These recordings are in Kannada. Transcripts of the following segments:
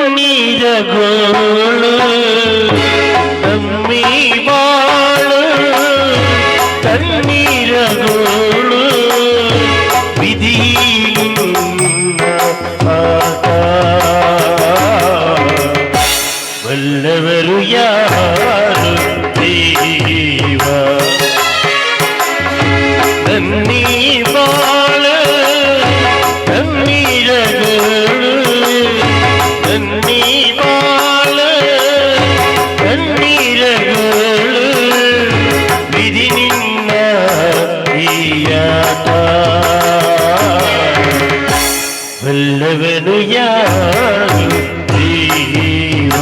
ಕಣ್ಣೀರ ಗೋಳು ನಮ್ಮಿ ಬಾಳು ಕಣ್ಣೀರ ಗೋಳು ವಿಧಿ ಆಟ ಬಲ್ಲವರು ಯಾರು ದೇವ ನನ್ನೀ ಬಾಳು ಕಣ್ಣೀರ ಗೋಳು ನನ್ನೀ ಬಾಳು ಕಣ್ಣೀರ ಗೋಳು ವಿಧಿ ನಿನ್ನ ಈಯಾಟ ಬಲ್ಲವನು ಯಾರು ದೇವ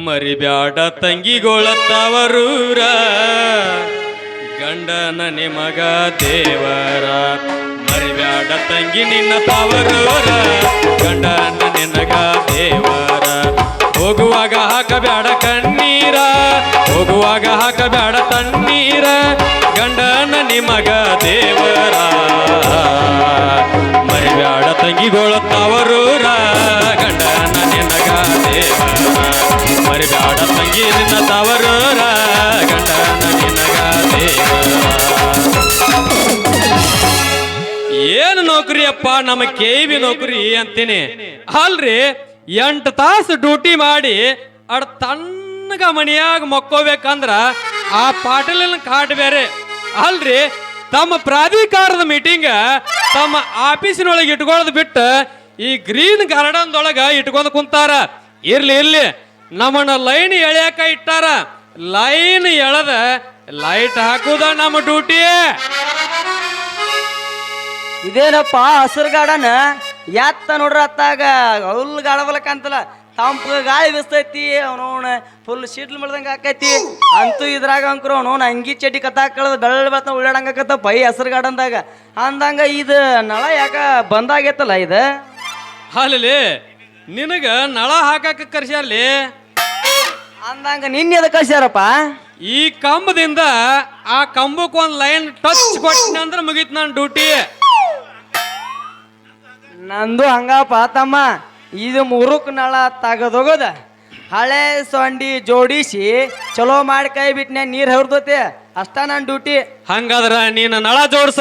ಮರಿಬ್ಯಾಡ ತಂಗಿಗೊಳತ್ತವರೂರ ಗಂಡನ ನಿಮಗ ದೇವರ ಮರಿಬ್ಯಾಡ ತಂಗಿ ನಿನ್ನ ತವರೂರ ಗಂಡನ ನಿನಗ ದೇವರ ಹೋಗುವಾಗ ಹಾಕಬ್ಯಾಡ ಕಣ್ಣೀರ ಹೋಗುವಾಗ ಹಾಕಬ್ಯಾಡ ತಣ್ಣೀರ ಗಂಡನ ನಿಮಗ ದೇವರ ಮರಿಬ್ಯಾಡ ತಂಗಿಗೊಳತ್ತವರೂರ ಗಂಡನ ನಿನಗ ದೇವರ ಮರಿಬ್ಯಾಡ ತಂಗಿ ನಿನ್ನ ತವರೂರ ಗಂಡನ ನಿನಗ ದೇವರ ಏನು ನೌಕರಿ ಅಪ್ಪ ನಮ್ಮ ಕೆಬಿ ನೌಕರಿ ಅಂತೀನಿ ಅಲ್ರಿ 8 ತಾಸು ಡ್ಯೂಟಿ ಮಾಡಿ ಅಡ್ ತಣ್ಣಗ ಮನಿಯಾಗ ಮಕ್ಕೋಬೇಕಂದ್ರ ಆ ಪಾಟೀಲನ ಕಾಟ್ ಬೇರೆ ಅಲ್ರಿ ತಮ್ಮ ಪ್ರಾಧಿಕಾರದ ಮೀಟಿಂಗ್ ತಮ್ಮ ಆಫೀಸಿನೊಳಗೆ ಇಟ್ಕೊಳ್ಳೋದು ಬಿಟ್ಟು ಈ ಗ್ರೀನ್ ಗಾರ್ಡನ್ದೊಳಗ ಇಟ್ಕೊಂಡು ಕುಂತಾರ ಇರ್ಲಿ ನಮ್ಮನ್ನ ಲೈನ್ ಎಳ್ಯಾಕ ಇಟ್ಟಾರ ಲೈನ್ ಎಳೆದ ಲೈಟ್ ಹಾಕುದ ನಮ್ಮ ಡ್ಯೂಟಿ ಇದೇನಪ್ಪ ಹಸಿರು ಗಾರ್ಡನ್ ಯಾತ್ತ ನೋಡ್ರ ಅತ್ತಾಗ ಹುಲ್ ಗಾಡಬಲಕಂತಲ್ಲ ತಂಪ ಗಾಳಿ ಬಿಸ್ತೈತಿ ಅವನವನ ಫುಲ್ ಶೀಟ್ಲ್ ಮಾಡ್ದಂಗ ಆಕೈತಿ ಅಂತೂ ಇದ್ರಾಗ ಅಂಕ್ರು ಅವನವನ ಅಂಗಿ ಚಡ್ಡಿ ಕತ್ತಾಕಳದ ಬೆಳ್ಳ ಬೆಳ್ತ ಉಳ್ಳಾಡಂಗಾಕತ್ತ ಬೈ ಹಸಿರು ಗಾರ್ಡನ್ದಾಗ ಅಂದಂಗ ಇದು ನಳ ಯಾಕ ಬಂದಾಗೈತಲ್ಲ ಇದು ಅಲ್ಲಿ ನಿನಗ ನಳ ಹಾಕಕ್ಕೆ ಕರ್ಸ್ಯಾರ್ಲಿ ಅಂದಂಗ ನಿನ್ನೆ ಎದಕ್ಕೆ ಕಳ್ಸ್ಯಾರಪ್ಪ ಈ ಕಂಬದಿಂದ ಆ ಕಂಬಕ್ಕೆ ಒಂದು ಲೈನ್ ಟಚ್ ಕೊಟ್ಟಿನ ಅಂದ್ರೆ ಮುಗೀತು ನನ್ನ ಡ್ಯೂಟಿ ನಂದು ಹಂಗಪ್ಪ ತಮ್ಮ ಇದು ಮುರುಕ್ ನಳ ತಗದೋಗದ ಹಳೆ ಸೊಂಡಿ ಜೋಡಿಸಿ ಚಲೋ ಮಾಡಿ ಕೈ ಬಿಟ್ನೆ ನೀರು ಹರಿದೋತೆ ಅಷ್ಟ ನನ್ನ ಡ್ಯೂಟಿ ಹಂಗಾದ್ರ ನೀನು ನಳ ಜೋಡ್ಸ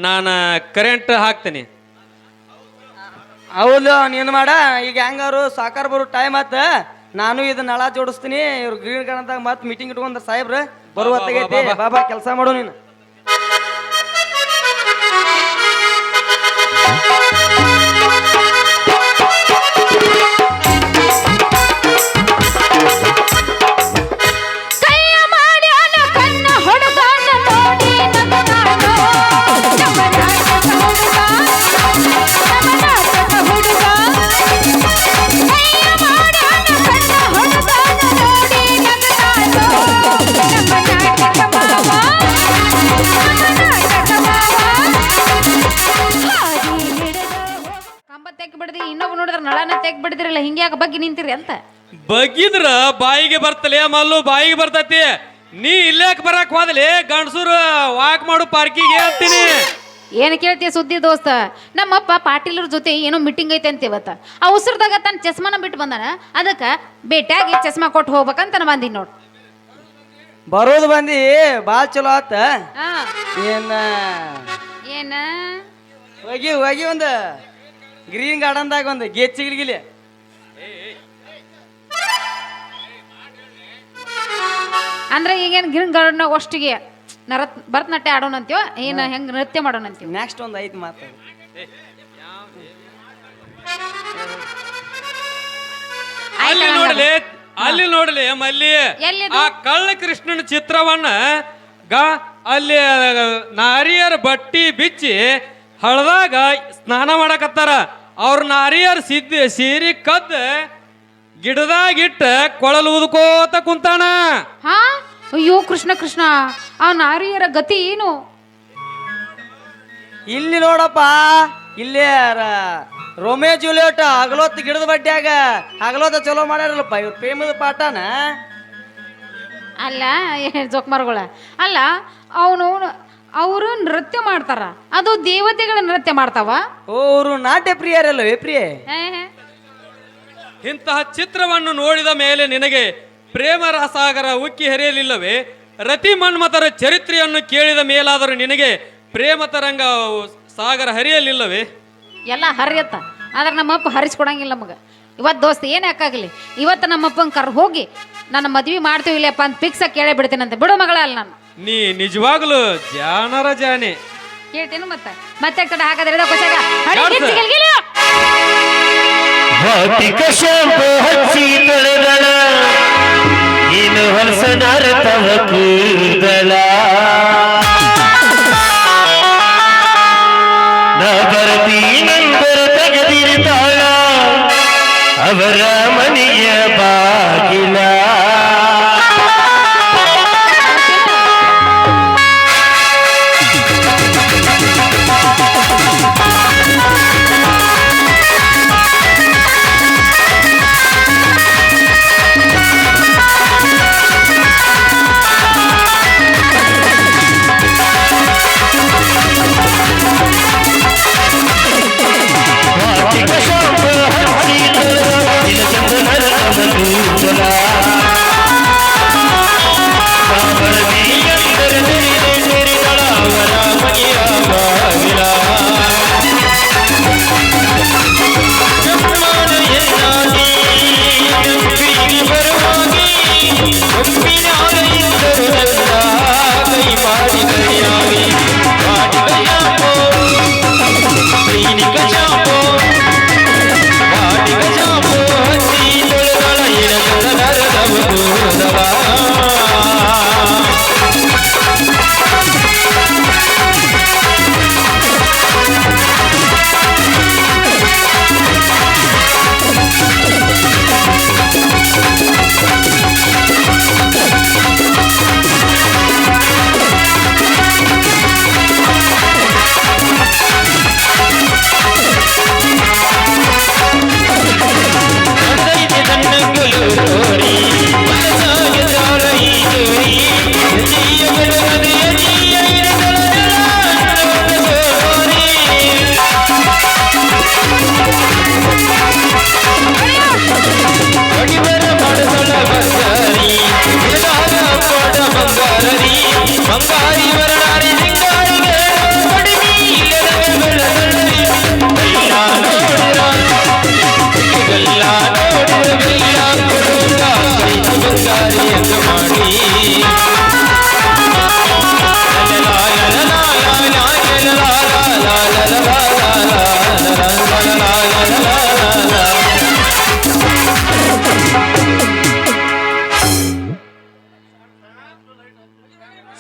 ನಾನು ಕರೆಂಟ್ ಹಾಕ್ತೀನಿ ಹೌದು ನೀನು ಮಾಡ ಈಗ ಹೆಂಗಾರು ಸಾಕಾರ ಬರೋ ಟೈಮ್ ಆತ ನಾನು ಇದು ನಳ ಜೋಡಿಸ್ತೀನಿ ಇವ್ರು ಗ್ರೀನ್ ಗಾರ್ಡನ್ದಾಗ ಮತ್ತೆ ಮೀಟಿಂಗ್ ಇಟ್ಕೊಂಡ ಸಾಹೇಬ್ರ ಬರುವತ್ತಾಗೈತಿ ಬಾಬಾ ಕೆಲಸ ಮಾಡು ನೀನು ಇನ್ನೊಬ್ಬ ನೋಡಿದ್ರ ನಳನ ತೆಗ್ ಬಿಡಿದ್ರಲ್ಲ ಹಿಂಗ್ಯಾಕ ಬಗ್ಗೆ ನಿಂತಿರಿ ಅಂತ ಬಗ್ಗಿದ್ರ ಬಾಯಿಗೆ ಬರ್ತಲೇ ಮಲ್ಲು ಬಾಯಿಗೆ ಬರ್ತೈತಿ ನೀ ಇಲ್ಲಾಕ ಬರಕ್ ಹೋದಲಿ ಗಂಡಸೂರು ವಾಕ್ ಮಾಡು ಪಾರ್ಕಿಗೆ ಅಂತೀನಿ ಏನ್ ಕೇಳ್ತೀಯ ಸುದ್ದಿ ದೋಸ್ತ ನಮ್ಮಪ್ಪ ಪಾಟೀಲರ ಜೊತೆ ಏನೋ ಮೀಟಿಂಗ್ ಐತೆ ಅಂತ ಇವತ್ತ ಆ ಉಸಿರದಾಗ ತನ್ನ ಚಸ್ಮಾನ ಬಿಟ್ಟು ಬಂದಾನ ಅದಕ್ಕ ಭೇಟಿಯಾಗಿ ಚಸ್ಮಾ ಕೊಟ್ಟು ಹೋಗ್ಬೇಕಂತ ಬಂದಿನಿ ನೋಡ್ ಬರೋದು ಬಂದಿ ಭಾಳ ಚಲೋ ಆತ ಏನ ಏನ ಹೋಗಿ ಒಂದು ಗ್ರೀನ್ ಗಾರ್ಡನ್ದಾಗ ಒಂದು ಗೆಚ್ಚಿಗಿಲಿ ಅಂದ್ರೆ ಈಗೇನು ಗ್ರೀನ್ ಗಾರ್ಡನ್ ಅಷ್ಟಿಗೆ ಭರತನಾಟ್ಯ ಆಡೋಣ ಅಂತೀವ ಏನ ಹೆಂಗ್ ನೃತ್ಯ ಮಾಡೋಣ ಅಂತೀವ ನೆಕ್ಸ್ಟ್ ಒಂದು 5 ಮಾತು ಅಲ್ಲಿ ನೋಡಲಿ ಮಲ್ಲಿ ಆ ಕಳ್ಳ ಕೃಷ್ಣನ ಚಿತ್ರವನ್ನ ಅಲ್ಲಿ ನಾರಿಯರ ಬಟ್ಟಿ ಬಿಚ್ಚಿ ಹಳದಾಗ ಸ್ನಾನ ಮಾಡಕತ್ತಾರ ಅವ್ರ ನಾರಿಯರ್ ಸೀರಿ ಕದ್ದ ಗಿಡದಾಗಿಟ್ಟ ಕೊಳಲು ಊದ್ಕೋತ ಕುಂತಾನ ಹಾ ಅಯ್ಯೋ ಕೃಷ್ಣ ಕೃಷ್ಣ ಆ ನಾರಿಯರ ಗತಿ ಏನು ಇಲ್ಲಿ ನೋಡಪ್ಪ ಇಲ್ಲಿ ರೋಮೆ ಜೂಲಿಯಟ್ ಹಗಲೊತ್ತು ಗಿಡದ ಬಡ್ಡ್ಯಾಗ ಹಗಲೊತ್ತ ಚಲೋ ಮಾಡ್ಯಾರಲ್ಲಪ್ಪ ಇವ್ರ ಪ್ರೇಮದ ಪಾಠನ ಅಲ್ಲ ಜೋಕ್ಮಾರ್ಗಳ ಅಲ್ಲ ಅವನು ಅವರು ನೃತ್ಯ ಮಾಡ್ತಾರ, ಅದು ದೇವತೆಗಳ ನೃತ್ಯ ಮಾಡ್ತಾವ. ಅವರು ನಾಟ್ಯ ಪ್ರಿಯರಲ್ಲವೇ ಪ್ರಿಯೆ? ಇಂತಹ ಚಿತ್ರವನ್ನು ನೋಡಿದ ಮೇಲೆ ನಿನಗೆ ಪ್ರೇಮ ರಸಾಗರ ಉಕ್ಕಿ ಹರಿಯಲಿಲ್ಲವೇ? ರತಿ ಮನ್ಮಥರ ಚರಿತ್ರೆಯನ್ನು ಕೇಳಿದ ಮೇಲಾದರೂ ನಿನಗೆ ಪ್ರೇಮ ತರಂಗ ಸಾಗರ ಹರಿಯಲಿಲ್ಲವೇ? ಎಲ್ಲ ಹರಿಯತ್ತ, ಆದ್ರೆ ನಮ್ಮಪ್ಪ ಹರಿಸ್ಕೊಡಂಗಿಲ್ಲ ನಮಗೆ. ಇವತ್ತು ದೋಸ್ತ ಏನೇ ಯಾಕಾಗಲಿ, ಇವತ್ತು ನಮ್ಮಪ್ಪನ ಕರ್ ಹೋಗಿ ನನ್ನ ಮದ್ವೆ ಮಾಡ್ತೀವಿ ಇಲ್ಲಪ್ಪ ಅಂತ ಫಿಕ್ಸ್ ಆಗಿ ಕೇಳೇ ಬಿಡ್ತೀನಂತೆ. ಬಿಡು ಮಗಳ ಅಲ್ಲ ನಾನು. ನೀ ನಿಜವಾಗ್ಲು ಜಾನರ ಜಾನೆ. ಕೇಳ್ತೇನು ಮತ್ತೆ ಕಡೆ ಹಾಕದ್ರೆ ಭೌತಿಕ ಶಾಂಪು ಹಚ್ಚಿ ತೊಳೆದಳ ಇನ್ನು ಹೊಲಸನಾರ ತವ ಕೂದಲ ನಾ ಬರ್ತೀನಂದರ ತೆಗೆದಿರ್ತಾಳ ಅವರ ಮನೆಯ ಬಾಗಿಲ.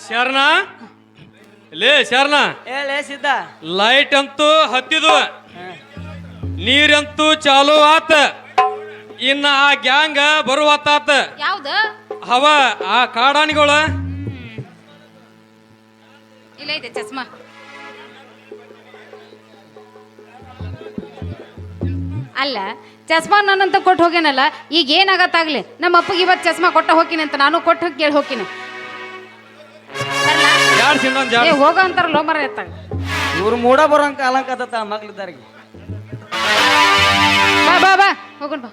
ಶರಣ ಲೇ ಶರಣ, ಹೇಳೇ ಸಿದ್ಧ. ಲೈಟ್ ಅಂತೂ ಹತ್ತಿದು, ನೀರಂತೂ ಚಾಲು ಆತ, ಇನ್ನ ಆ ಗ್ಯಾಂಗ ಬರುವತ್ತಾತ. ಯಾವ್ದ ಅವ ಆ ಕಾಡಾನಿಗಳ ಇಲ್ಲ ಇದೆ ಚಸ್ಮಾ. ಅಲ್ಲ ಚಸ್ಮಾ ನನ್ನಂತ ಕೊಟ್ಟು ಹೋಗ್ಯಾನಲ್ಲ, ಈಗ ಏನಾಗತ್ತಾಗ್ಲಿ ನಮ್ಮ ಅಪ್ಪಗೆ ಇವತ್ತು ಚಸ್ಮಾ ಕೊಟ್ಟ ಹೋಗಿನಿ ಅಂತ ನಾನು ಕೊಟ್ಟು ಹೋಗಿ ಕೇಳಿ ಹೋಗಿನಿ. ಹೋಗ ಅಂತಾರಲ್ಲ ಮರ ಎತ್ತಾಗ ಇವ್ರು ಮೂಡ ಬರೋಂಕ ಅಲಂಕತ್ತ ಮಕ್ಳಿದ್ದಾರಿಗೆ. ಬಾ ಬಾ ಬಾ ಹೋಗೋಣ ಬಾ.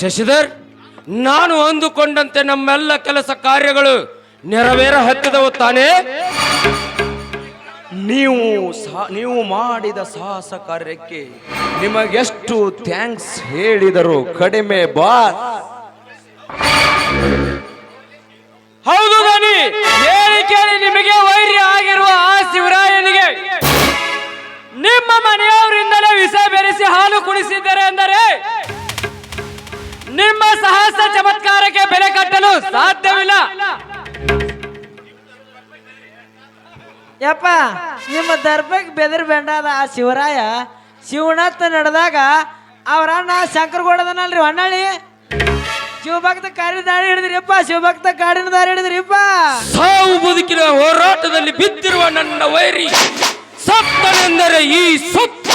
ಶಶಿಧರ್, ನಾನು ಅಂದುಕೊಂಡಂತೆ ನಮ್ಮೆಲ್ಲ ಕೆಲಸ ಕಾರ್ಯಗಳು ನೆರವೇರ ಹತ್ತಿದವು ತಾನೇ? ನೀವು ಮಾಡಿದ ಸಾಹಸ ಕಾರ್ಯಕ್ಕೆ ನಿಮಗೆಷ್ಟು ಥ್ಯಾಂಕ್ಸ್ ಹೇಳಿದರು ಕಡಿಮೆ ಬಾಸ್. ಹೌದು ದನಿ, ಹೇಳಿ ಕೇಳಿ ನಿಮಗೆ ವೈರ್ಯ ಆಗಿರುವ ಆ ಶಿವರಾಯನಿಗೆ ನಿಮ್ಮ ಮನೆಯವರಿಂದಲೇ ವಿಷ ಬೆರೆಸಿ ಹಾಲು ಕುಡಿಸಿದ್ದಾರೆ ಎಂದರೆ ನಿಮ್ಮ ಸಾಹಸ ಚಮತ್ಕಾರಕ್ಕೆ ಬೆಲೆ ಕಟ್ಟಲು ಸಾಧ್ಯವಿಲ್ಲ. ಯಪ್ಪ ನಿಮ್ಮ ದರ್ಬಕ್ಕೆ ಬೆದರ್ ಬೆಂಡಾದ ಆ ಶಿವರಾಯ ಶಿವನತ್ತ ನಡೆದಾಗ ಅವ್ರ ಅಣ್ಣ ಶಂಕರಗೌಡದನಲ್ರಿ ಹೊನ್ನಳ್ಳಿ ಶಿವಭಕ್ತ ಕಾಡಿನ ದಾರಿ ಹಿಡಿದ್ರಿಪ್ಪ ಶಿವಭಕ್ತ ಕಾಡಿನ ದಾರಿ ಹಿಡಿದ್ರಿಪ್ಪ ಸಾವು ಬದುಕಿನ ಹೋರಾಟದಲ್ಲಿ ಬಿದ್ದಿರುವ ನನ್ನ ವೈರಿ ಸತ್ತನೆಂದರೆ ಈ ಸುತ್ತ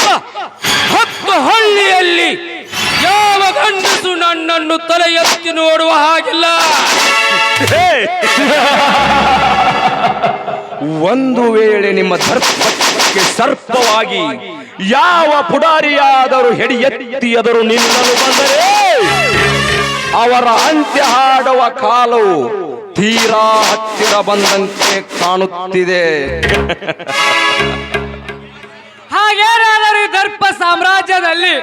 ಹತ್ತು ಹಳ್ಳಿಯಲ್ಲಿ ಯಾವ ಗಂಡಸು ನನ್ನನ್ನು ತಲೆ ಎತ್ತಿ ನೋಡುವ ಹಾಗಿಲ್ಲ. ಒಂದು ವೇಳೆ ನಿಮ್ಮ ದರ್ಪಕ್ಕೆ ಸರ್ಪವಾಗಿ ಯಾವ ಪುಡಾರಿಯಾದರೂ ಹೆಡಿ ಎತ್ತಿಯಾದರೂ ನಿಲ್ಲಲು ಬಂದರೆ ಅವರ ಅಂತ್ಯ ಹಾಡುವ ಕಾಲವು ತೀರಾ ಹತ್ತಿರ ಬಂದಂತೆ ಕಾಣುತ್ತಿದೆ. ಹಾಗೇನಾದರೂ ಈ ದರ್ಪ ಸಾಮ್ರಾಜ್ಯದಲ್ಲಿ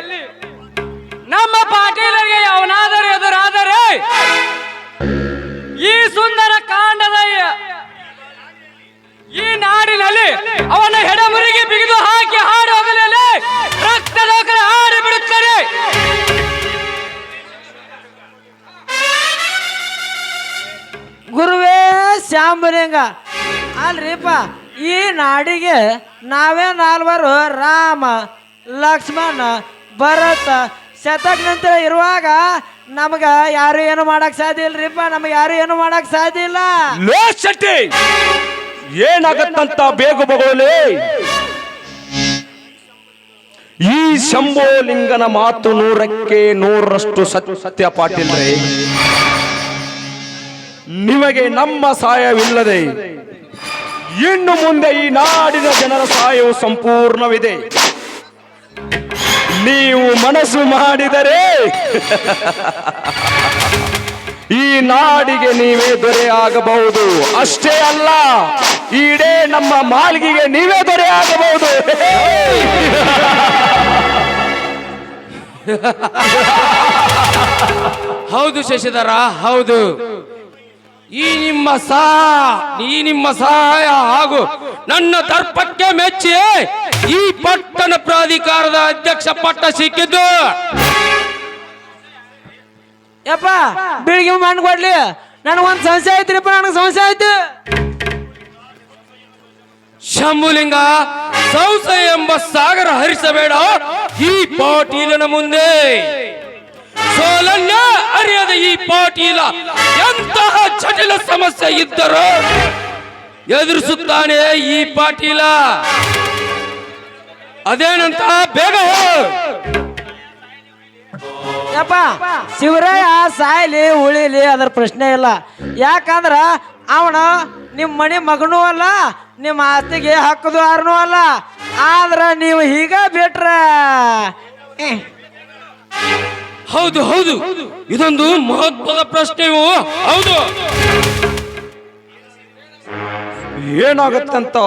ನಮ್ಮ ಪಾಟೀಲರಿಗೆ ಅವನಾದರೂ ಎದುರಾದರೆ ಈ ಸುಂದರ ಕಾಂಡದ ಈ ನಾಡಿನಲ್ಲಿ ಅವನ ಹೆಡಮುರಿಗೆ ಬಿಗಿದು ಹಾಕಿ ಹಾಡು ಹೋಗಲೇ ರಕ್ತದ ಹಾಡಿ ಬಿಡುತ್ತಾರೆ. ಗುರುವೇ ಶಾಂಬಲಿಂಗ ಅಲ್ರಿಪ್ಪ ಈ ನಾಡಿಗೆ ನಾವೇ ನಾಲ್ವರು ರಾಮ ಲಕ್ಷ್ಮಣ ಭರತ ಶತಘ್ನಂತ ಇರುವಾಗ ನಮಗ ಯಾರು ಏನು ಮಾಡಕ್ ಸಾಧ್ಯ ಇಲ್ರಿಪ್ಪ. ನಮಗೆ ಯಾರು ಏನು ಮಾಡಕ್ ಸಾಧ್ಯ ಇಲ್ಲ. ಲೋ ಶೆಟ್ಟಿ, ಏನಾಗತ್ತಂತ ಬೇಗ ಬಗೋಲೆ. ಈ ಶಂಭೋಲಿಂಗನ ಮಾತು 100ಕ್ಕೆ 100ರಷ್ಟು ಸತ್ಯ ಪಾಟೀಲ್ರೆ. ನಿಮಗೆ ನಮ್ಮ ಸಹಾಯವಿಲ್ಲದೆ ಇನ್ನು ಮುಂದೆ ಈ ನಾಡಿನ ಜನರ ಸಹಾಯವು ಸಂಪೂರ್ಣವಿದೆ. ನೀವು ಮನಸ್ಸು ಮಾಡಿದರೆ ಈ ನಾಡಿಗೆ ನೀವೇ ದೊರೆಯಾಗಬಹುದು. ಅಷ್ಟೇ ಅಲ್ಲ, ಇಡೇ ನಮ್ಮ ಮಾಲ್ಗಿಗೆ ನೀವೇ ದೊರೆಯಾಗಬಹುದು. ಹೌದು ಶಶಿಧರ, ಹೌದು. ಈ ನಿಮ್ಮ ಸಹಾಯ ಹಾಗೂ ನನ್ನ ದರ್ಪಕ್ಕೆ ಮೆಚ್ಚಿ ಈ ಪಟ್ಟಣ ಪ್ರಾಧಿಕಾರದ ಅಧ್ಯಕ್ಷ ಪಟ್ಟ ಸಿಕ್ಕಿದ್ದು. ಯಪ್ಪ ಬೆಳಿಗ್ಗೆ ಮಣ್ಣು ಕೊಡ್ಲಿ, ನನಗೊಂದು ಸಮಸ್ಯೆ ಐತ್ರಿಪ್ಪ. ನನಗೆ ಸಮಸ್ಯೆ ಆಯ್ತು. ಶಂಭುಲಿಂಗ, ಸಂಶಯ ಎಂಬ ಸಾಗರ ಹರಿಸಬೇಡ ಈ ಪಾಟೀಲನ ಮುಂದೆ. ಸೋಲನ್ನ ಅರಿಯದ ಈ ಪಾಟೀಲ ಎಂತಹ ಜಟಿಲ ಸಮಸ್ಯೆ ಇದ್ದರೂ ಎದುರಿಸುತ್ತಾನೆ ಈ ಪಾಟೀಲ. ಅದೇನಂತ ಬೇಗ ಯಪ್ಪ ಶಿವರಾಯ ಸಾಯ್ಲಿ ಉಳಿಲಿ ಅದರ ಪ್ರಶ್ನೆ ಇಲ್ಲ. ಯಾಕಂದ್ರ ಅವನ ನಿಮ್ಮ ಮನೆ ಮಗನೂ ಅಲ್ಲ, ನಿಮ್ಮ ಆಸ್ತಿಗೆ ಹಕ್ಕದು ಯಾರನೂ ಅಲ್ಲ. ಆದ್ರ ನೀವು ಹೀಗ ಬಿಟ್ರ ಹೌದು ಹೌದು, ಇದೊಂದು ಮಹತ್ವದ ಪ್ರಶ್ನೆಯೂ ಹೌದು. ಏನಾಗತ್ತಂತ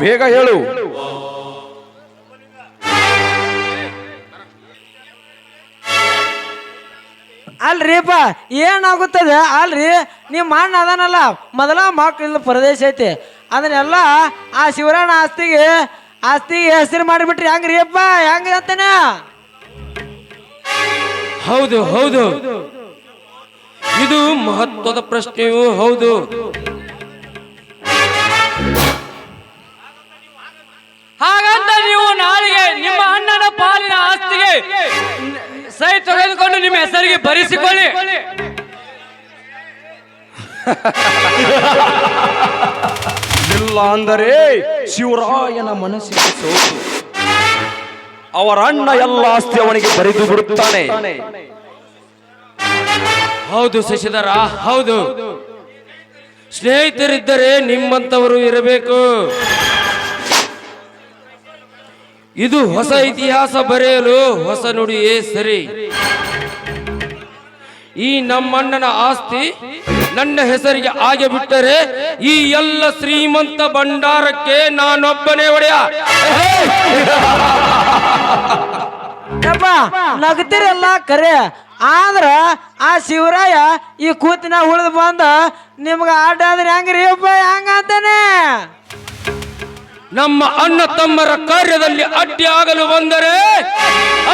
ಬೇಗ ಹೇಳು. ಅಲ್ರಿಪ್ಪ ಏನಾಗುತ್ತದೆ ಅಲ್ರಿ, ನಿಮ್ಮ ಅಣ್ಣ ಅದನಲ್ಲ ಮೊದಲ ಮಕ್ಕಳ ಪ್ರದೇಶ ಐತಿ, ಅದನ್ನೆಲ್ಲ ಆ ಶಿವರಾಯನ ಆಸ್ತಿಗೆ ಹೆಸರು ಮಾಡಿಬಿಟ್ರಿ. ಹೆಂಗ್ರಿ ಅಪ್ಪ, ಹೆಂಗ್ರಿ ಅಂತಾನೆ? ಹೌದು ಹೌದು, ಇದು ಮಹತ್ವದ ಪ್ರಶ್ನೆಯೂ ಹೌದು. ಹಾಗಂತ ನೀವು ನಾಳೆಗೆ ನಿಮ್ಮ ಅಣ್ಣನ ಪಾಲಿನ ಆಸ್ತಿಗೆ ಸಹಿ ತೆಗೆದುಕೊಂಡು ನಿಮ್ಮ ಹೆಸರಿಗೆ ಬರೆಸಿಕೊಳ್ಳಿ. ಇಲ್ಲ ಅಂದರೆ ಶಿವರಾಯನ ಮನಸ್ಸಿಗೆ ಸೋತು ಅವರ ಅಣ್ಣ ಎಲ್ಲ ಆಸ್ತಿ ಅವನಿಗೆ ಬರೆದು ಬಿಡುತ್ತಾನೆ. ಹೌದು ಶಶಿಧರ, ಹೌದು. ಸ್ನೇಹಿತರಿದ್ದರೆ ನಿಮ್ಮಂತವರು ಇರಬೇಕು. ಇದು ಹೊಸ ಇತಿಹಾಸ ಬರೆಯಲು ಹೊಸ ನುಡಿಯೇ ಸರಿ. ಈ ನಮ್ಮಣ್ಣನ ಆಸ್ತಿ ನನ್ನ ಹೆಸರಿಗೆ ಆಗಿ ಬಿಟ್ಟರೆ ಈ ಎಲ್ಲ ಶ್ರೀಮಂತ ಭಂಡಾರಕ್ಕೆ ನಾನೊಬ್ಬನೇ ಒಡೆಯ. ನಗತಿರಲ್ಲ ಕರೆ, ಆದ್ರ ಆ ಶಿವರಾಯ ಈ ಕೂತಿನ ಉಳಿದು ಬಂದ ನಿಮ್ಗ ಆಟ ಆದ್ರೆ ಹೆಂಗ್ರಿ ಅಪ್ಪ, ಹೆಂಗಂತಾನೆ? ನಮ್ಮ ಅಣ್ಣ ತಮ್ಮರ ಕಾರ್ಯದಲ್ಲಿ ಅಡ್ಡಿ ಆಗಲು ಬಂದರೆ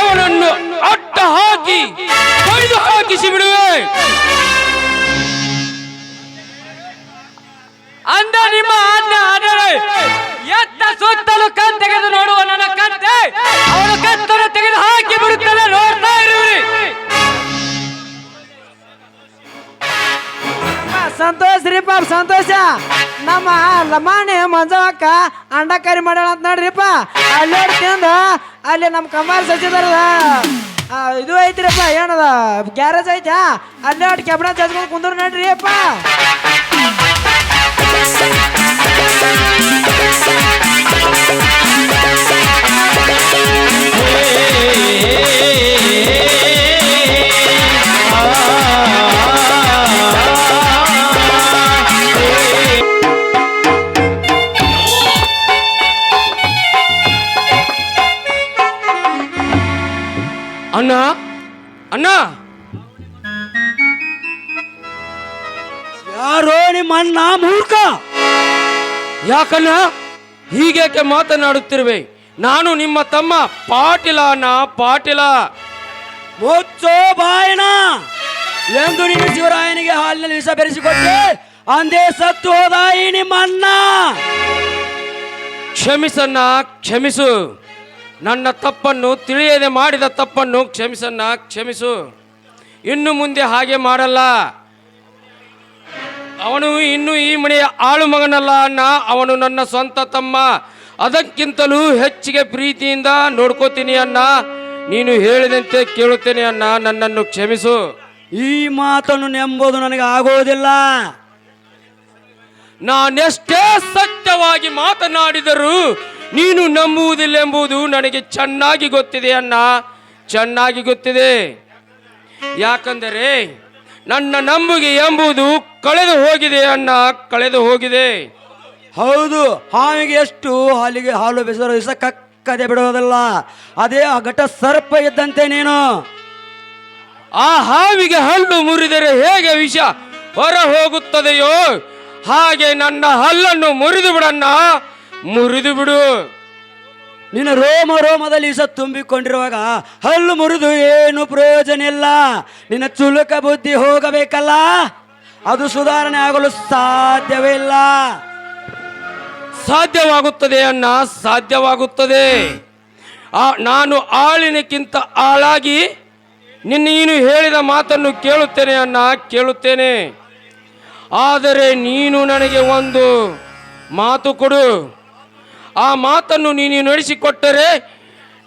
ಅವನನ್ನು ಅಡ್ಡ ಹಾಕಿ ಕೊಯ್ದು ಹಾಕಿಸಿ ಬಿಡುವೆ. ಅಂದ ನಿಮ್ಮ ಆಜ್ಞೆ ಆದರೆ ಎತ್ತ ಸುತ್ತಲೂ ಕಣ್ ತೆಗೆದು ನೋಡುವ ನನ್ನ ಕತ್ತೆ ಅವನು ಕತ್ತನ್ನು ತೆಗೆದು ಹಾಕಿ ಬಿಡುತ್ತಾನೆ, ನೋಡ್ತಾ ಇರುವಿರಿ. ಸಂತೋಷ ರೀ ಪಾಪ ಸಂತೋಷ. ನಮ್ಮ ಲಮಾಣಿ ಮಂಜವಕ್ಕ ಅಂಡ ಕರಿ ಮಾಡ್ಯಾಳ ಅಂತ ನೋಡ್ರಿಪ್ಪ. ಅಲ್ಲಿ ತಿಂದ ಅಲ್ಲಿ ನಮ್ಮ ಕಮಾರ್ ಸಚಿದಾರದ ಇದು ಐತ್ರಿಪ್ಪ, ಏನದ ಗ್ಯಾರೇಜ್ ಐತಾ, ಅಲ್ಲಿ ಕೆಬ್ಬಣ ಚಚ್ಕೊಂಡು ಕುಂದ್ರು ನೋಡ್ರಿ ಅಪ್ಪ. ಅಣ್ಣ ಅಣ್ಣ, ಯಾರೋ ನಿಮ್ಮ ಅಣ್ಣ ಮೂರ್ಖ. ಯಾಕಣ್ಣ ಹೀಗೇಕೆ ಮಾತನಾಡುತ್ತಿರುವೆ? ನಾನು ನಿಮ್ಮ ತಮ್ಮ ಪಾಟೀಲ ಅಣ್ಣ, ಪಾಟೀಲ. ಮುಚ್ಚೋ ಬಾಯಣ. ಎಂದು ನೀನು ಶಿವರಾಯನಿಗೆ ಹಾಲಿನಲ್ಲಿ ವಿಷ ಬೆರೆಸಿಕೊಟ್ಟೆ, ಅಂದೇ ಸತ್ತು ಹೋದ ಈ ನಿಮ್ಮ ಅಣ್ಣ. ಕ್ಷಮಿಸಣ್ಣ, ಕ್ಷಮಿಸು. ನನ್ನ ತಪ್ಪನ್ನು ತಿಳಿಯದೆ ಮಾಡಿದ ತಪ್ಪನ್ನು ಕ್ಷಮಿಸಣ್ಣ, ಕ್ಷಮಿಸು. ಇನ್ನು ಮುಂದೆ ಹಾಗೆ ಮಾಡಲ್ಲ. ಅವನು ಇನ್ನು ಈ ಮನೆಯ ಆಳು ಮಗನಲ್ಲ ಅಣ್ಣ, ಅವನು ನನ್ನ ಸ್ವಂತ ತಮ್ಮ. ಅದಕ್ಕಿಂತಲೂ ಹೆಚ್ಚಿಗೆ ಪ್ರೀತಿಯಿಂದ ನೋಡ್ಕೋತೀನಿ ಅಣ್ಣ. ನೀನು ಹೇಳಿದಂತೆ ಕೇಳುತ್ತೇನೆ ಅಣ್ಣ, ನನ್ನನ್ನು ಕ್ಷಮಿಸು. ಈ ಮಾತನ್ನು ನಂಬೋದು ನನಗೆ ಆಗೋದಿಲ್ಲ. ನಾನೆಷ್ಟೇ ಸತ್ಯವಾಗಿ ಮಾತನಾಡಿದರೂ ನೀನು ನಂಬುವುದಿಲ್ಲ ಎಂಬುದು ನನಗೆ ಚೆನ್ನಾಗಿ ಗೊತ್ತಿದೆ ಅಣ್ಣ, ಚೆನ್ನಾಗಿ ಗೊತ್ತಿದೆ. ಯಾಕಂದರೆ ನನ್ನ ನಂಬುಗೆ ಎಂಬುದು ಕಳೆದು ಹೋಗಿದೆ ಅಣ್ಣ, ಕಳೆದು ಹೋಗಿದೆ. ಹೌದು, ಹಾವಿಗೆ ಎಷ್ಟು ಹಾಲಿಗೆ ಹಾಲು ಬೆಸರು ವಿಷ ಕಕ್ಕದೆ ಬಿಡೋದಲ್ಲ. ಅದೇ ಆ ಘಟ ಸರ್ಪ ಇದ್ದಂತೆ ನೀನು. ಆ ಹಾವಿಗೆ ಹಲ್ಲು ಮುರಿದರೆ ಹೇಗೆ ವಿಷ ಹೊರ ಹೋಗುತ್ತದೆಯೋ ಹಾಗೆ ನನ್ನ ಹಲ್ಲನ್ನು ಮುರಿದು ಬಿಡಣ್ಣ, ಮುರಿದು ಬಿಡು. ನಿನ್ನ ರೋಮ ರೋಮದಲ್ಲಿ ವಿಷ ತುಂಬಿಕೊಂಡಿರುವಾಗ ಹಲ್ಲು ಮುರಿದು ಏನು ಪ್ರಯೋಜನ ಇಲ್ಲ. ನಿನ್ನ ಚುಲುಕ ಬುದ್ಧಿ ಹೋಗಬೇಕಲ್ಲ, ಅದು ಸುಧಾರಣೆ ಆಗಲು ಸಾಧ್ಯವೇ ಇಲ್ಲ. ಸಾಧ್ಯವಾಗುತ್ತದೆ ಅಣ್ಣ, ಸಾಧ್ಯವಾಗುತ್ತದೆ. ನಾನು ಆಳಿನಕ್ಕಿಂತ ಆಳಾಗಿ ನೀನು ಹೇಳಿದ ಮಾತನ್ನು ಕೇಳುತ್ತೇನೆ ಅಣ್ಣ, ಕೇಳುತ್ತೇನೆ. ಆದರೆ ನೀನು ನನಗೆ ಒಂದು ಮಾತು ಕೊಡು. ಆ ಮಾತನ್ನು ನೀನು ನಡೆಸಿಕೊಟ್ಟರೆ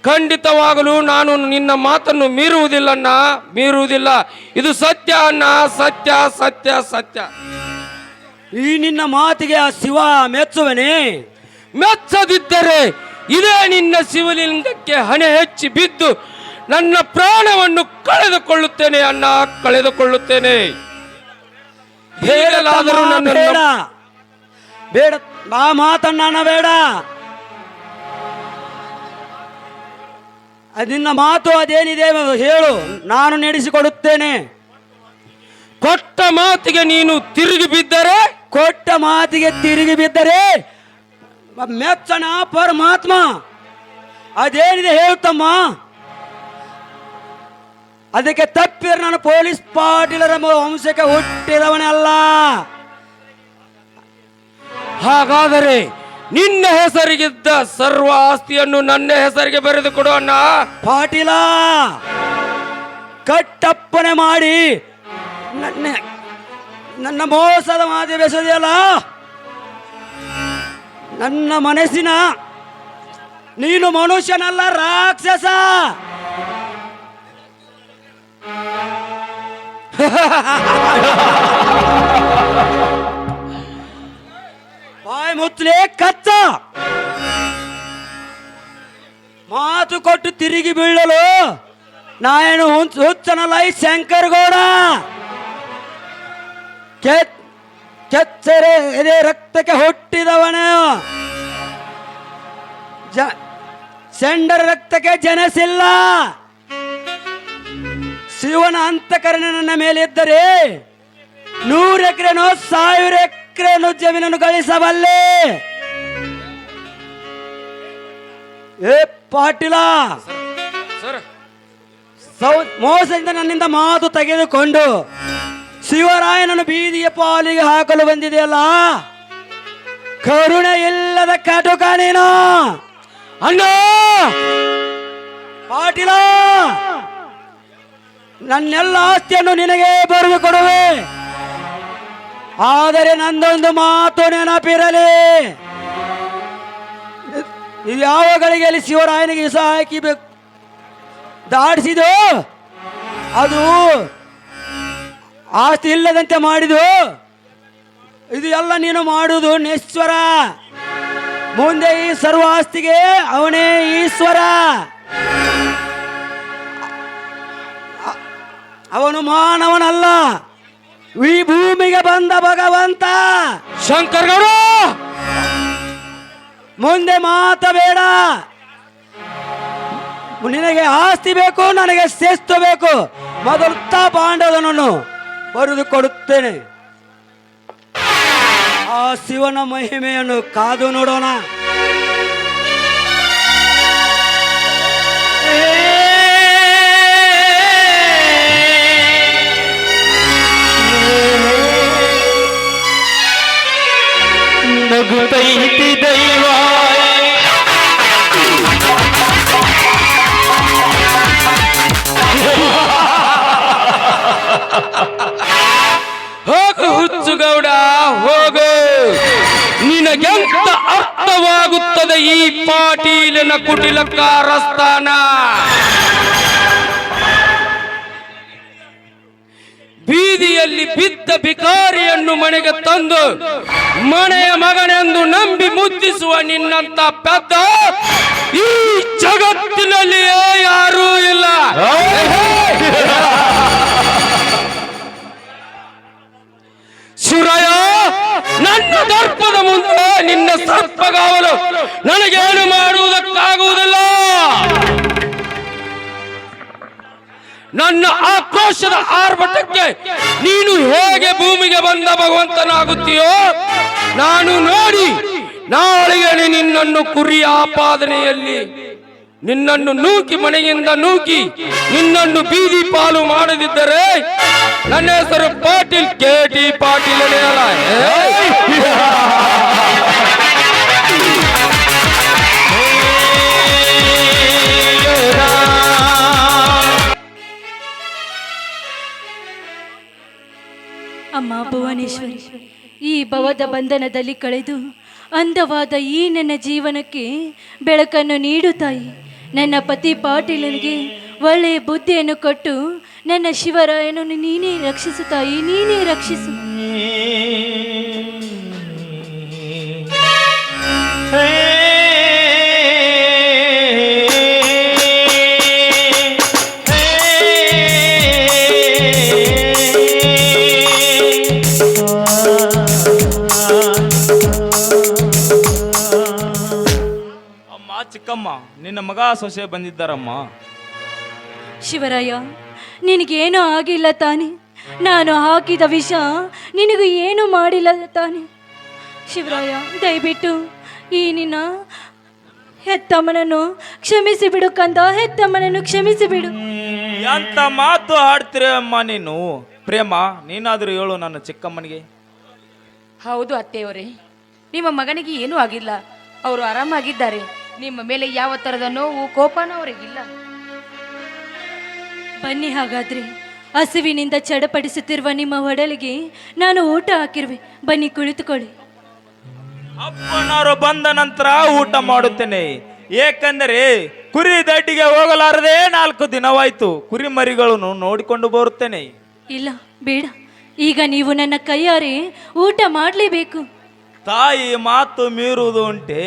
ಖಂಡಿತವಾಗಲು ನಾನು ನಿನ್ನ ಮಾತನ್ನು ಮೀರುವುದಿಲ್ಲ ಅಣ್ಣ, ಮೀರುವುದಿಲ್ಲ. ಇದು ಸತ್ಯ ಅಣ್ಣ, ಸತ್ಯ ಸತ್ಯ ಸತ್ಯ. ಈ ನಿನ್ನ ಮಾತಿಗೆ ಆ ಶಿವ ಮೆಚ್ಚುವನೇ? ಮೆಚ್ಚದಿದ್ದರೆ ಇದೇ ನಿನ್ನ ಶಿವಲಿಂಗಕ್ಕೆ ಹಣೆ ಹೆಚ್ಚಿ ಬಿದ್ದು ನನ್ನ ಪ್ರಾಣವನ್ನು ಕಳೆದುಕೊಳ್ಳುತ್ತೇನೆ ಅಣ್ಣ, ಕಳೆದುಕೊಳ್ಳುತ್ತೇನೆ. ಹೇಳಲಾದರೂ ನನ್ನ ಬೇಡ ಬೇಡ, ಆ ಮಾತನ್ನ ಬೇಡ. ನಿನ್ನ ಮಾತು ಅದೇನಿದೆ ಹೇಳು, ನಾನು ನಡೆಸಿಕೊಡುತ್ತೇನೆ. ಕೊಟ್ಟ ಮಾತಿಗೆ ನೀನು ತಿರುಗಿ ಬಿದ್ದರೆ, ಕೊಟ್ಟ ಮಾತಿಗೆ ತಿರುಗಿ ಬಿದ್ದರೆ ಮೆಚ್ಚನ ಪರಮಾತ್ಮ. ಅದೇನಿದೆ ಹೇಳುತ್ತಮ್ಮ. ಅದಕ್ಕೆ ತಪ್ಪಿದ್ರೆ ನಾನು ಪೊಲೀಸ್ ಪಾಟೀಲರ ವಂಶಕ್ಕೆ ಹುಟ್ಟಿದವನೇ ಅಲ್ಲ. ಹಾಗಾದರೆ ನಿನ್ನ ಹೆಸರಿಗಿದ್ದ ಸರ್ವ ಆಸ್ತಿಯನ್ನು ನನ್ನ ಹೆಸರಿಗೆ ಬರೆದು ಕೊಡು ಅಣ್ಣ. ಪಾಟೀಲ, ಕಟ್ಟಪ್ಪನೆ ಮಾಡಿ ನನ್ನ ಮೋಸದ ಮಾತು ಬೆಸೆದಿಯಲ್ಲ. ನನ್ನ ಮನಸ್ಸಿನ ನೀನು ಮನುಷ್ಯನಲ್ಲ, ರಾಕ್ಷಸ. ಬಾಯ್ ಮುಚ್ಚಲೆ ಕಚ್ಚ. ಮಾತು ಕೊಟ್ಟು ತಿರುಗಿ ಬೀಳಲು ನಾನೇನು ಹುಚ್ಚನಲ್ಲ, ಈ ಶಂಕರಗೌಡ. ಕೆಚ್ಚರೆ ಎದೆ ರಕ್ತಕ್ಕೆ ಹುಟ್ಟಿದವನು, ಸೆಂಡರ ರಕ್ತಕ್ಕೆ ಜನಸಿಲ್ಲ. ಶಿವನ ಅಂತಃಕರಣ ನನ್ನ ಮೇಲೆ ಇದ್ದರೆ 100 ಎಕರೆನೋ 1000 ಎಕರೆನೋ ಜಮೀನನ್ನು ಗಳಿಸಬಲ್ಲೆ. ಏ ಪಾಟೀಲ, ಮೋಸದಿಂದ ನನ್ನಿಂದ ಮಾತು ತೆಗೆದುಕೊಂಡು ಶಿವರಾಯನನ್ನು ಬೀದಿಯ ಪಾಲಿಗೆ ಹಾಕಲು ಬಂದಿದೆಯಲ್ಲ, ಕರುಣೆ ಇಲ್ಲದ ಕಾಟುಕ ನೀನು. ಅಣ್ಣ ಪಾಟೀಲ, ನನ್ನೆಲ್ಲ ಆಸ್ತಿಯನ್ನು ನಿನಗೆ ಬರೆದು ಕೊಡುವೆ. ಆದರೆ ನಂದೊಂದು ಮಾತು ನೆನಪಿರಲಿ, ಇದು ಯಾವ ಗಳಿಗೆಯಲ್ಲಿ ಶಿವರಾಯನಿಗೆ ವಿಷ ಹಾಕಿಬೇಕು ದಾಡಿಸಿದು, ಅದು ಆಸ್ತಿ ಇಲ್ಲದಂತೆ ಮಾಡಿದು. ಇದು ಎಲ್ಲ ನೀನು ಮಾಡುವುದು ನೇಶ್ವರ. ಮುಂದೆ ಈ ಸರ್ವ ಆಸ್ತಿಗೆ ಅವನೇ ಈಶ್ವರ. ಅವನು ಮಾನವನಲ್ಲ, ಈ ಭೂಮಿಗೆ ಬಂದ ಭಗವಂತ. ಶಂಕರ್ಗೌಡ, ಮುಂದೆ ಮಾತ ಬೇಡ. ನಿನಗೆ ಆಸ್ತಿ ಬೇಕು, ನನಗೆ ಶಿಸ್ತು ಬೇಕು. ಮೊದಲು ಪಾಂಡವನನ್ನು ಬರೆದು ಕೊಡುತ್ತೇನೆ. ಆ ಶಿವನ ಮಹಿಮೆಯನ್ನು ಕಾದು ನೋಡೋಣ. ನಗುತ್ತೈತಿ ದೈವ, ಹೋಗು ಹುಚ್ಚುಗೌಡ ಹೋಗು. ನಿನಗೆಂತ ಅರ್ಥವಾಗುತ್ತದೆ ಈ ಪಾಟೀಲನ ಕುಟಿಲ ಕಾರಸ್ಥಾನ. ಬೀದಿಯಲ್ಲಿ ಬಿದ್ದ ಭಿಕಾರಿಯನ್ನು ಮನೆಗೆ ತಂದು ಮನೆಯ ಮಗನೆಂದು ನಂಬಿ ಮುದ್ದಿಸುವ ನಿನ್ನಂತ ಪೆದ್ದ ಈ ಜಗತ್ತಿನಲ್ಲಿಯೇ ಯಾರೂ ಇಲ್ಲ. ಶಿವರಾಯ, ನನ್ನ ದರ್ಪದ ಮುಂದೆ ನಿನ್ನ ಸರ್ಪಗಾವಲು ನನಗೇನು ಮಾಡುವುದಕ್ಕಾಗುವುದಿಲ್ಲ. ನನ್ನ ಆಕ್ರೋಶದ ಆರ್ಭಟಕ್ಕೆ ನೀನು ಹೇಗೆ ಭೂಮಿಗೆ ಬಂದ ಭಗವಂತನಾಗುತ್ತೀಯೋ ನಾನು ನೋಡಿ ನಾಳೆಗೆ ನಿನ್ನನ್ನು ಕುರಿ ಆಪಾದನೆಯಲ್ಲಿ ನಿನ್ನನ್ನು ನೂಕಿ ಮನೆಯಿಂದ ನೂಕಿ ನಿನ್ನನ್ನು ಬೀದಿ ಪಾಲು ಮಾಡದಿದ್ದರೆ ನನ್ನ ಹೆಸರು ಪಾಟೀಲ್ KT ಪಾಟೀಲ್ ಅಲ್ಲ. ಅಮ್ಮ ಭುವನೇಶ್ವರಿ, ಈ ಭವದ ಬಂಧನದಲ್ಲಿ ಕಳೆದು ಅಂದವಾದ ಈ ನನ್ನ ಜೀವನಕ್ಕೆ ಬೆಳಕನ್ನು ನೀಡು ತಾಯಿ. ನನ್ನ ಪತಿ ಪಾಟೀಲನಿಗೆ ಒಳ್ಳೆಯ ಬುದ್ಧಿಯನ್ನು ಕೊಟ್ಟು ನನ್ನ ಶಿವರಾಯನನ್ನು ನೀನೇ ರಕ್ಷಿಸು ತಾಯಿ, ನೀನೇ ರಕ್ಷಿಸು. ಚಿಕ್ಕಮ್ಮ, ನಿನ್ನ ಮಗ ಸೊಸೆ ಬಂದಿದ್ದಾರಮ್ಮ. ಶಿವರಾಯ, ನಿನಗೇನೂ ಆಗಿಲ್ಲ ತಾನೆ? ನಾನು ಹಾಕಿದ ವಿಷ ನಿನಗೂ ಏನೂ ಮಾಡಿಲ್ಲ ತಾನೆ? ಶಿವರಾಯ, ದಯವಿಟ್ಟು ಈ ನಿನ್ನ ಹೆತ್ತಮ್ಮನನ್ನು ಕ್ಷಮಿಸಿ ಬಿಡು ಕಂದ, ಹೆತ್ತಮ್ಮನನ್ನು ಕ್ಷಮಿಸಿ ಬಿಡು. ಎಂತ ಮಾತು ಆಡ್ತೀರ ಅಮ್ಮ ನೀನು? ಪ್ರೇಮ, ನೀನಾದ್ರೂ ಹೇಳು ನನ್ನ ಚಿಕ್ಕಮ್ಮನಿಗೆ. ಹೌದು ಅತ್ತೆಯವರೇ, ನಿಮ್ಮ ಮಗನಿಗೆ ಏನೂ ಆಗಿಲ್ಲ, ಅವರು ಆರಾಮಾಗಿದ್ದಾರೆ. ನಿಮ್ಮ ಮೇಲೆ ಯಾವ ತರದ ನೋವು ಕೋಪನೂ ಅವರಿಗಿಲ್ಲ. ಬನ್ನಿ, ಹಾಗಾದ್ರೆ ಹಸಿವಿನಿಂದ ಚಡಪಡಿಸುತ್ತಿರುವ ನಿಮ್ಮ ಒಡಲಿಗೆ ನಾನು ಊಟ ಹಾಕಿರುವೆ. ಬನ್ನಿ, ಕುಳಿತುಕೊಳ್ಳಿ. ಅಪ್ಪನವರು ಬಂದ ನಂತರ ಊಟ ಮಾಡುತ್ತೇನೆ. ಏಕೆಂದರೆ ಕುರಿ ದಡ್ಡಿಗೆ ಹೋಗಲಾರದೆ 4 ದಿನವಾಯ್ತು. ಕುರಿ ಮರಿಗಳನ್ನು ನೋಡಿಕೊಂಡು ಬರುತ್ತೇನೆ. ಇಲ್ಲ, ಬೇಡ. ಈಗ ನೀವು ನನ್ನ ಕೈಯಾರೆ ಊಟ ಮಾಡಲೇಬೇಕು. ತಾಯಿ ಮಾತು ಮೀರುವುದು ಉಂಟೆ?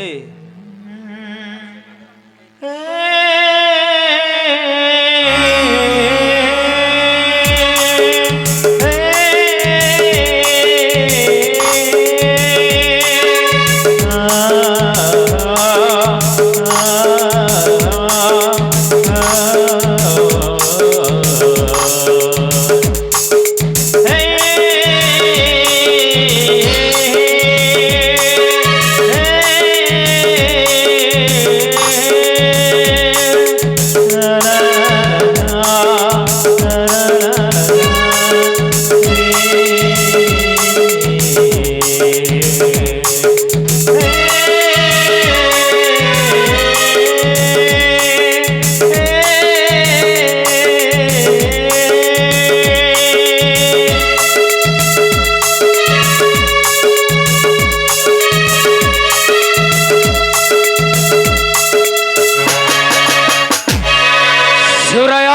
ಶಿವರಾಯ,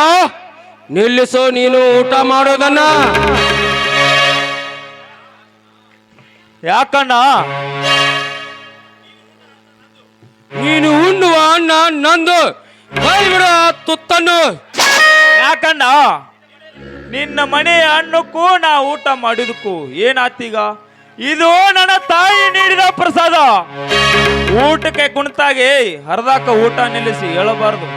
ನಿಲ್ಲಿಸು ನೀನು ಊಟ ಮಾಡೋದನ್ನ. ಯಾಕಣ್ಣ? ನೀನು ಉಣ್ಣುವ ಅನ್ನ ನಂದು, ಕೈ ಬಿಡು ಆ ತುತ್ತನ್ನು. ಯಾಕಣ್ಣ? ನಿನ್ನ ಮನೆಯ ಹಣ್ಣಕ್ಕೂ ನಾ ಊಟ ಮಾಡಿದಕ್ಕೂ ಏನಾತೀಗ? ಇದು ನನ್ನ ತಾಯಿ ನೀಡಿದ ಪ್ರಸಾದ. ಊಟಕ್ಕೆ ಕುಣಿತಾಗೆ ಹರಿದಾಕ ಊಟ ನಿಲ್ಲಿಸಿ ಹೇಳಬಾರದು.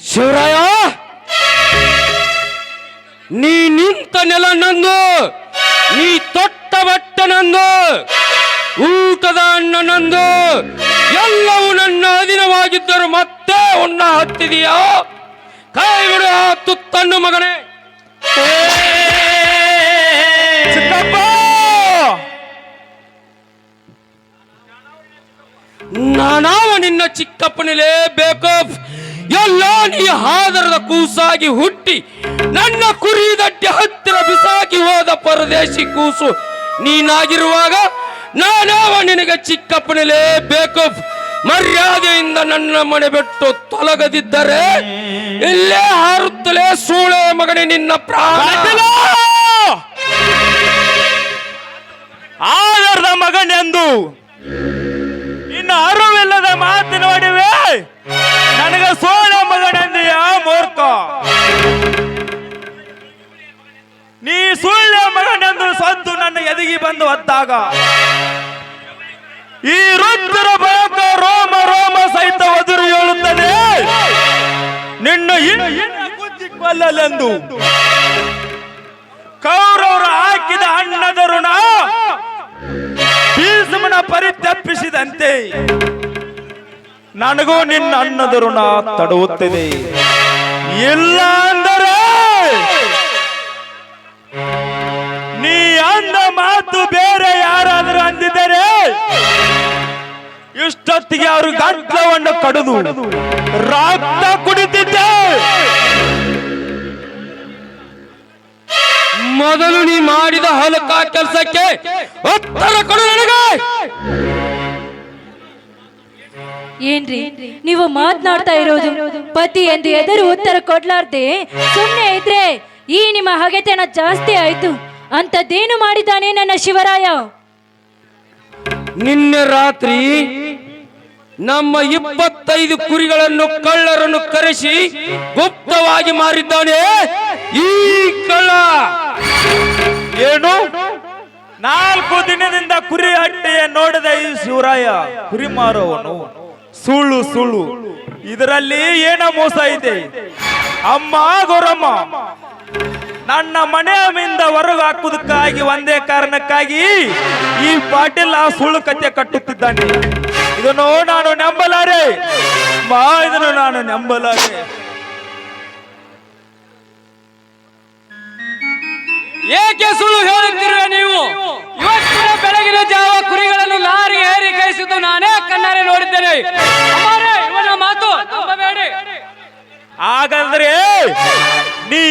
ಶಿವರಾಯ, ನೀ ನಿಂತ ನೆಲ ನಂದು, ನೀ ತೊಟ್ಟ ಬಟ್ಟೆ ನಂದು, ಊಟದ ಅನ್ನ ನಂದು, ಎಲ್ಲವೂ ನನ್ನ ಅಧೀನವಾಗಿದ್ದರು ಮತ್ತೆ ಉಣ್ಣ ಹತ್ತಿದೆಯಾ? ಕೈ ಬಿಡು ಆ ತುತ್ತನ್ನು ಮಗನೇ. ಚಿಕ್ಕಪ್ಪ, ನಾನಾವ ನಿನ್ನ ಚಿಕ್ಕಪ್ಪನಿಲೇ ಬೇಕು. ಎಲ್ಲ ನೀ ಹಾದರದ ಕೂಸಾಗಿ ಹುಟ್ಟಿ ನನ್ನ ಕುರಿ ದಡ್ಡಿ ಹತ್ತಿರ ಬಿಸಾಕಿ ಹೋದ ಪರದೇಶಿ ಕೂಸು ನೀನಾಗಿರುವಾಗ ನಾನಾವ ನಿನಗೆ ಚಿಕ್ಕಪ್ಪನಿಲೇ ಬೇಕು. ಮರ್ಯಾದೆಯಿಂದ ನನ್ನ ಮನೆ ಬಿಟ್ಟು ತೊಲಗದಿದ್ದರೆ ಇಲ್ಲೇ ಹಾರುತ್ತಲೇ ಸೂಳೆ ಮಗನೇ ನಿನ್ನ ಪ್ರಾಣ. ಆಧಾರದ ಮಗನೆಂದು ಇನ್ನು ಅರಿವಿಲ್ಲದ ಮಾತಿನ ನಡುವೆ ನನಗೆ ಸೋಳೆ ಮಗನೆಂದೆಯ ಮೂರ್ಖ. ನೀ ಸುಳ್ಳೆ ಮಗನೆಂದು ಸದ್ದು ನನ್ನ ಎದಗಿ ಬಂದು ಒದ್ದಾಗ ಈ ರುದ್ರ ಬಯಕ ರೋಮ ರೋಮ ಸಹಿತ ಒದುರು ಹೇಳುತ್ತದೆ, ನಿನ್ನ ಗುದ್ದಿ ಕೊಲ್ಲಲೆಂದು. ಕೌರವರು ಹಾಕಿದ ಅನ್ನದ ಋಣ ಭೀಷ್ಮನ ಪರಿತಪ್ಪಿಸಿದಂತೆ ನನಗೂ ನಿನ್ನ ಅನ್ನದ ಋಣ ತಡುವುತ್ತದೆ. ಇಲ್ಲ ಅಂದರೆ ನೀ ಅಂದ ಮಾತು ಬೇರೆ ಯಾರಾದರೂ ಅಂದಿದ್ದರೆ ಇಷ್ಟೊತ್ತಿಗೆ ಅವರು ಗಂಟ್ಲವನ್ನು ಕಡಿದು ರಕ್ತ ಕುಡಿತಿದ್ದೆ. ಮೊದಲು ನೀ ಮಾಡಿದ ಹಲಕ ಕೆಲಸಕ್ಕೆ ಉತ್ತರ ಕೊಡು ನನಗೆ. ಏನ್ರಿ ನೀವು ಮಾತನಾಡ್ತಾ ಇರೋದು? ಪತಿ ಎಂದು ಎದುರು ಉತ್ತರ ಕೊಡ್ಲಾರ್ದೆ ಸುಮ್ಮನೆ ಇದ್ರೆ ಈ ನಿಮ್ಮ ಹಗೆತನ ಜಾಸ್ತಿ ಆಯ್ತು. ಅಂತದ್ದೇನು ಮಾಡಿದ್ದಾನೆ ನನ್ನ ಶಿವರಾಯ? ನಿನ್ನೆ ರಾತ್ರಿ ನಮ್ಮ 25 ಕುರಿಗಳನ್ನು ಕಳ್ಳರನ್ನು ಕರೆಸಿ ಗುಪ್ತವಾಗಿ ಮಾರಿದ್ದಾನೆ ಈ ಕಳ್ಳ. ಏನು? 4 ದಿನದಿಂದ ಕುರಿ ಹಟ್ಟಿಯ ನೋಡಿದ ಈ ಶಿವರಾಯ ಕುರಿ ಮಾರುವವನು ಸುಳ್ಳು ಸುಳ್ಳು. ಇದರಲ್ಲಿ ಏನ ಮೋಸ ಇದೆ? ಅಮ್ಮ ಗೌರಮ್ಮ, ನನ್ನ ಮನೆಯ ಮಿಂದ ಹೊರಗೆ ಹಾಕುವುದಕ್ಕಾಗಿ ಒಂದೇ ಕಾರಣಕ್ಕಾಗಿ ಈ ಪಾಟೀಲ್ ಆ ಸುಳ್ಳು ಕಥೆ ಕಟ್ಟುತ್ತಿದ್ದಾನೆ. ಇದನ್ನು ನಾನು ನಂಬಲಾರೆ ಇದನ್ನು ನಾನು ನಂಬಲಾರೆ. ಏಕೆ ಸುಳ್ಳು ಹೇಳುತ್ತಿರುವೆ ನೀವು? ಇವತ್ತಿನ ಬೆಳಗಿನ ಜಾವ ಕುರಿಗಳನ್ನು ಲಾರಿ ಏರಿ ಕೈಸಿದ್ದು ನಾನೇ ಕಣ್ಣಾರೆ ನೋಡಿದ್ದೇನೆ. ಇವನ ಮಾತು ನಂಬಬೇಡಿ. ಹಾಗಾದ್ರೆ ನೀ